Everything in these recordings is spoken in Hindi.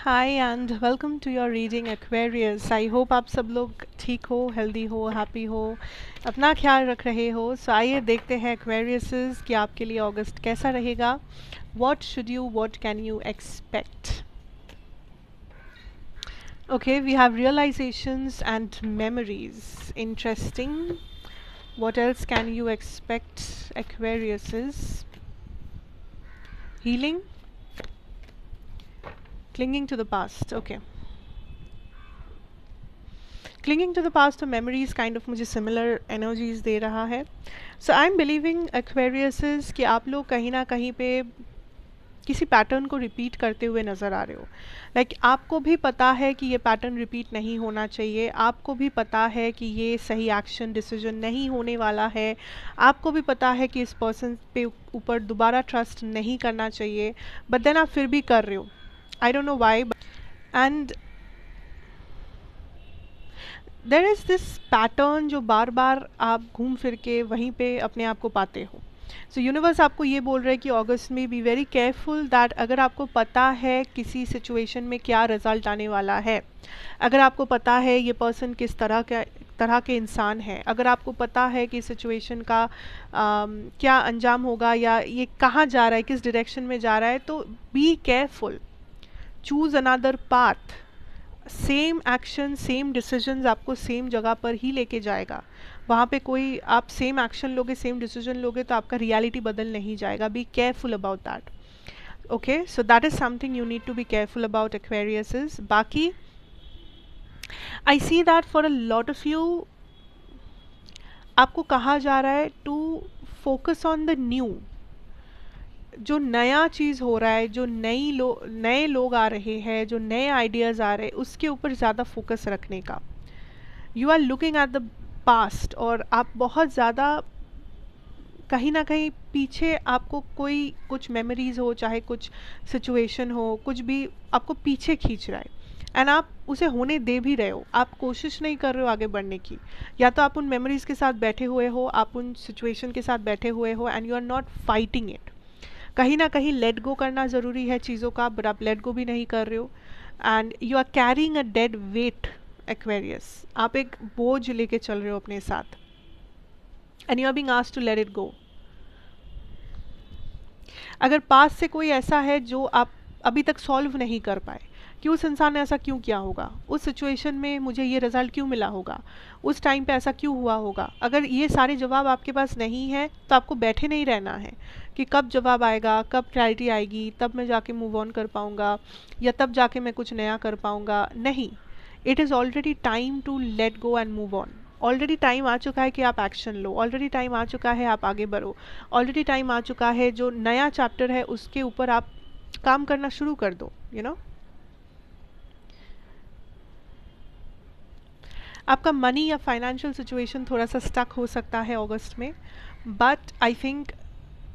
Hi and welcome to your reading Aquarius. I hope आप सब लोग ठीक हो, हेल्दी हो, हैप्पी हो, अपना ख्याल रख रहे हो। सो आइए देखते हैं एक्वेरियसेस कि आपके लिए अगस्त कैसा रहेगा। What can you expect. Okay, we have realisations and memories. Interesting. What else can you expect Aquariuses. Healing, clinging to the past. Okay, clinging to the past और memories kind of मुझे similar energies दे रहा है. So I'm believing Aquariuses कि आप लोग कहीं ना कहीं पे किसी पैटर्न को रिपीट करते हुए नज़र आ रहे हो. लाइक आपको भी पता है कि ये पैटर्न रिपीट नहीं होना चाहिए, आपको भी पता है कि ये सही एक्शन डिसीजन नहीं होने वाला है, आपको भी पता है कि इस पर्सन पे ऊपर दोबारा ट्रस्ट नहीं करना चाहिए, बट देन आप फिर भी कर रहे हो. I don't know why. And there is this pattern जो बार बार आप घूम फिर के वहीं पे अपने आप को पाते हो. सो यूनिवर्स आपको ये बोल रहा है कि अगस्त में बी वेरी केयरफुल दैट अगर आपको पता है किसी सिचुएशन में क्या रिजल्ट आने वाला है, अगर आपको पता है ये पर्सन किस तरह के इंसान है, अगर आपको पता है कि सिचुएशन का क्या अंजाम होगा या ये कहाँ जा रहा है, किस डायरेक्शन में जा रहा है, तो be careful. Choose another path. Same action, same decisions आपको सेम जगह पर ही लेके जाएगा. वहाँ पे कोई आप सेम एक्शन लोगे, सेम डिसीजन लोगे तो आपका रियलिटी बदल नहीं जाएगा. Be careful about that. Okay, so that is something you need to be careful about Aquariuses. बाकी I see that for a lot of you आपको कहा जा रहा है to focus on the new. जो नया चीज़ हो रहा है, जो नए लोग आ रहे हैं, जो नए आइडियाज़ आ रहे हैं, उसके ऊपर ज़्यादा फोकस रखने का. You are looking at the past और आप बहुत ज़्यादा कहीं ना कहीं पीछे आपको कोई कुछ मेमोरीज हो, चाहे कुछ सिचुएशन हो, कुछ भी आपको पीछे खींच रहा है एंड आप उसे होने दे भी रहे हो. आप कोशिश नहीं कर रहे हो आगे बढ़ने की. या तो आप उन मेमोरीज के साथ बैठे हुए हो, आप उन सिचुएशन के साथ बैठे हुए हो and you are not fighting it. कहीं ना कहीं लेट गो करना ज़रूरी है चीज़ों का, बट आप लेट गो भी नहीं कर रहे हो and you are carrying a dead weight. Aquarius, आप एक बोझ लेके चल रहे हो अपने साथ and you are being asked to let it go. अगर पास से कोई ऐसा है जो आप अभी तक सॉल्व नहीं कर पाए कि उस इंसान ने ऐसा क्यों किया होगा, उस सिचुएशन में मुझे ये रिजल्ट क्यों मिला होगा, उस टाइम पे ऐसा क्यों हुआ होगा, अगर ये सारे जवाब आपके पास नहीं है तो आपको बैठे नहीं रहना है कि कब जवाब आएगा, कब क्लैरिटी आएगी, तब मैं जाके मूव ऑन कर पाऊँगा या तब जाके मैं कुछ नया कर पाऊँगा. नहीं, it is already time to let go and move on. Already time आ चुका है कि आप एक्शन लो. ऑलरेडी टाइम आ चुका है आप आगे बढ़ो. ऑलरेडी टाइम आ चुका है जो नया चैप्टर है उसके ऊपर आप काम करना शुरू कर दो. यू नो, आपका मनी या फाइनेंशियल सिचुएशन थोड़ा सा स्टक हो सकता है अगस्त में, बट आई थिंक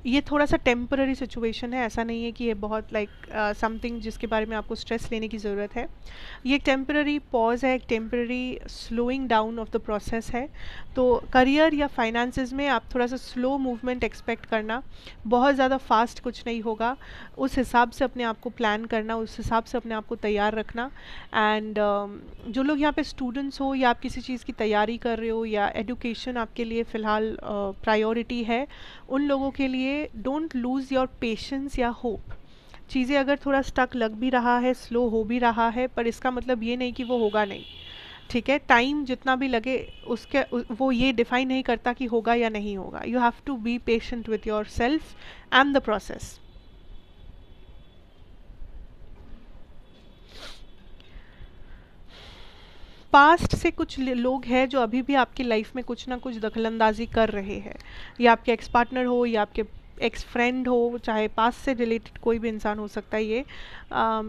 ये थोड़ा सा टेम्पररी सिचुएशन है. ऐसा नहीं है कि ये बहुत लाइक समथिंग जिसके बारे में आपको स्ट्रेस लेने की ज़रूरत है. ये एक टेम्पररी पॉज है, एक temporary slowing down of the process है. तो करियर या फाइनेंसेस में आप थोड़ा सा स्लो मूवमेंट एक्सपेक्ट करना. बहुत ज़्यादा फास्ट कुछ नहीं होगा. उस हिसाब से अपने आप को प्लान करना, उस हिसाब से अपने आप को तैयार रखना. एंड जो लोग यहाँ पे स्टूडेंट्स हो या आप किसी चीज़ की तैयारी कर रहे हो या एजुकेशन आपके लिए फ़िलहाल प्रायोरिटी है, उन लोगों के लिए डोंट लूज़ योर पेशेंस या होप. चीज़ें अगर थोड़ा स्टक लग भी रहा है, स्लो हो भी रहा है, पर इसका मतलब ये नहीं कि वो होगा नहीं. ठीक है, टाइम जितना भी लगे उसके वो ये डिफाइन नहीं करता कि होगा या नहीं होगा. You have to be patient with yourself and the process. Past से कुछ लोग हैं जो अभी भी आपकी लाइफ में कुछ ना कुछ दखलंदाजी कर रहे हैं. या आपके एक्स पार्टनर हो या आपके एक्स फ्रेंड हो, चाहे पास्ट से रिलेटेड कोई भी इंसान हो सकता है ये,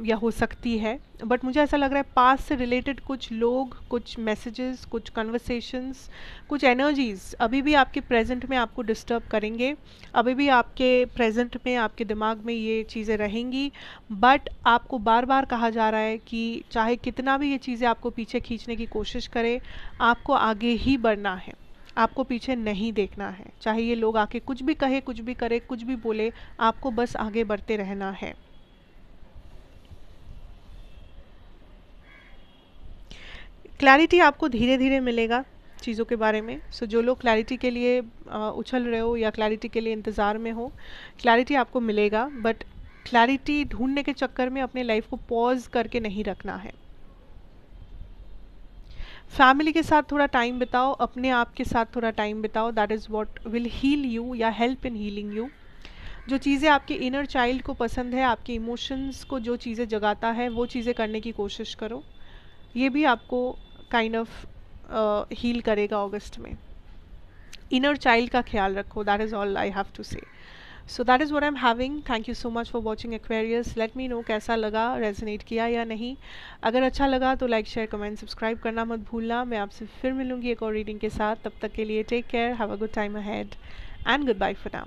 या हो सकती है. बट मुझे ऐसा लग रहा है पास्ट से रिलेटेड कुछ लोग, कुछ मैसेजेस, कुछ कन्वर्सेशंस, कुछ एनर्जीज अभी भी आपके प्रेजेंट में आपको डिस्टर्ब करेंगे. अभी भी आपके प्रेजेंट में, आपके दिमाग में ये चीज़ें रहेंगी. बट आपको बार बार कहा जा रहा है कि चाहे कितना भी ये चीज़ें आपको पीछे खींचने की कोशिश करे, आपको आगे ही बढ़ना है, आपको पीछे नहीं देखना है. चाहे ये लोग आके कुछ भी कहे, कुछ भी करे, कुछ भी बोले, आपको बस आगे बढ़ते रहना है. क्लैरिटी आपको धीरे धीरे मिलेगा चीज़ों के बारे में। सो जो लोग क्लैरिटी के लिए उछल रहे हो या क्लैरिटी के लिए इंतज़ार में हो, क्लैरिटी आपको मिलेगा, बट क्लैरिटी ढूंढने के चक्कर में अपने लाइफ को पॉज करके नहीं रखना है। फैमिली के साथ थोड़ा टाइम बिताओ, अपने आप के साथ थोड़ा टाइम बिताओ, that is what will heal you या हेल्प इन हीलिंग यू। जो चीज़ें आपके इनर चाइल्ड को पसंद है, आपके इमोशंस को जो चीज़ें जगाता है, वो चीज़ें करने की कोशिश करो। ये भी आपको काइंड ऑफ हील करेगा अगस्त में। इनर चाइल्ड का ख्याल रखो, that is all I have to say. So that is what I am having. Thank you so much for watching Aquarius. Let me know कैसा लगा, रेजोनेट किया या नहीं। अगर अच्छा लगा तो लाइक शेयर कमेंट सब्सक्राइब करना मत भूलना। मैं आपसे फिर मिलूंगी एक और रीडिंग के साथ। तब तक के लिए take care, have a good time ahead and goodbye for now.